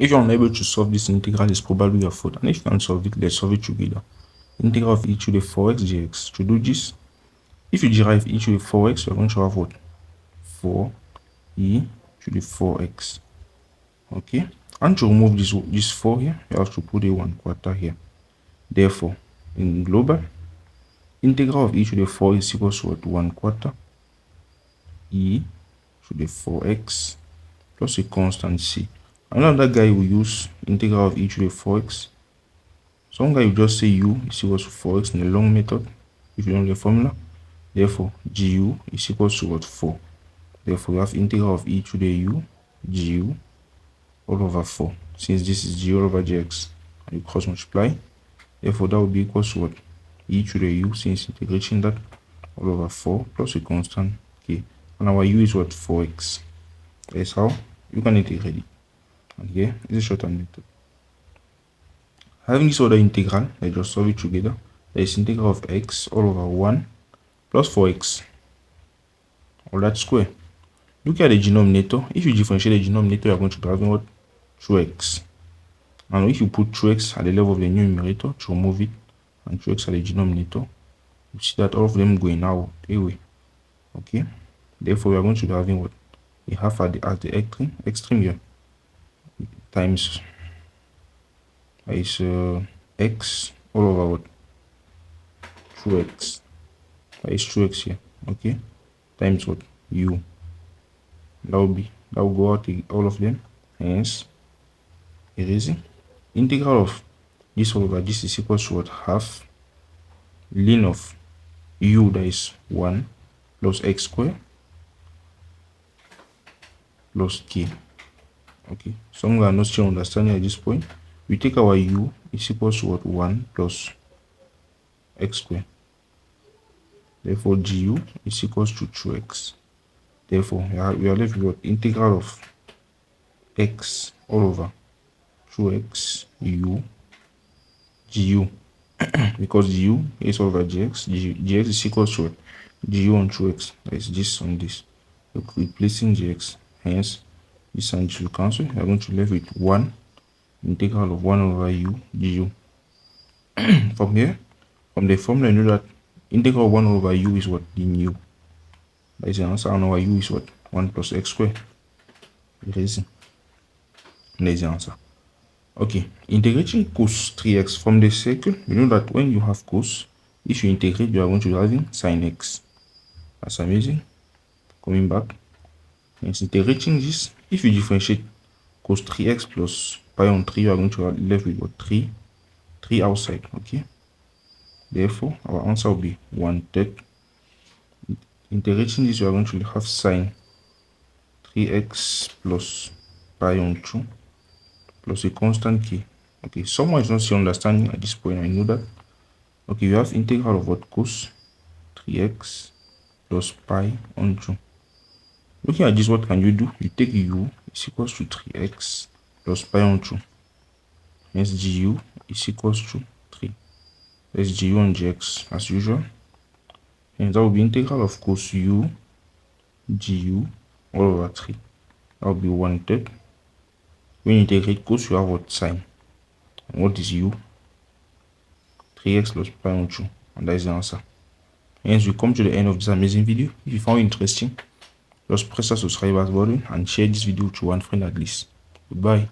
If you're unable to solve this integral, it's probably your fault. And if you can solve it, let's solve it together. Integral of e to the 4x dx. To do this, if you derive e to the 4x, you're going to have what? 4e to the 4x. Okay? And to remove this 4 here, you have to put a 1/4 here. Therefore, in global, integral of e to the 4 is equal to what? 1/4 e to the 4x plus a constant c. Another guy will use integral of e to the 4x. Some guy will just say u is equal to 4x in the long method if you know the formula. Therefore, gu is equal to what? 4. Therefore, we have integral of e to the u gu all over 4. Since this is g all over gx, and you cross multiply, therefore that will be equal to what? E to the u, since integrating that, all over 4 plus a constant k. And our u is what? 4x. That's how you can integrate it. And here is a shorthand method. Having this other integral, let's just solve it together. There is integral of x all over 1 plus 4x, all that square. Look at the denominator. If you differentiate the denominator, you are going to be having what? 2x. And if you put 2x at the level of the numerator to remove it, and 2x at the denominator, you see that all of them going out away. Okay? Therefore, we are going to be having what? A half at the extreme here, times is x all over what? 2x. That is 2x here. Okay? Times what? U. That will go out all of them. Hence, erasing. Integral of this all over this is equal to what? Half ln of u, that is 1 plus x squared plus k. Okay, some are not still understanding at this point. We take our u is equal to what? 1 plus x squared. Therefore, gu is equal to 2x. Therefore, we are left with what? Integral of x all over 2x u gu. Because gu is all over gx, gx is equal to what? Gu on 2x. That is this on this. Replacing gx. Hence, this and this will cancel. We are going to left with 1 integral of 1 over u gu. From here, from the formula, you know that integral of 1 over u is what? The nu. That is the answer. And our u is what? 1 plus x squared. Erasing. And that is the answer. Okay, integrating cos 3x from the circle, you know that when you have cos, if you integrate, you are going to be having sin x. That's amazing. Coming back, and integrating this, if you differentiate cos 3x plus pi on 3, you are going to be left with what? 3 outside. Okay, therefore our answer will be 1/3. Integrating this, you are going to have sin 3x plus pi on 2 plus a constant k. Okay, someone is not still understanding at this point, I know that. Okay, you have integral of what? Cos 3x plus pi on 2. Looking at this, what can you do? You take u is equals to 3x plus pi on 2. Hence, gu is equals to 3. That's gu on gx as usual. And that will be integral of cos u gu all over 3. That will be 1/3. When you integrate cos, you have what? Sine. And what is u? 3x plus pi on 2. And that is the answer. Hence, we come to the end of this amazing video. If you found it interesting, just press the subscribe button and share this video to one friend at least. Goodbye.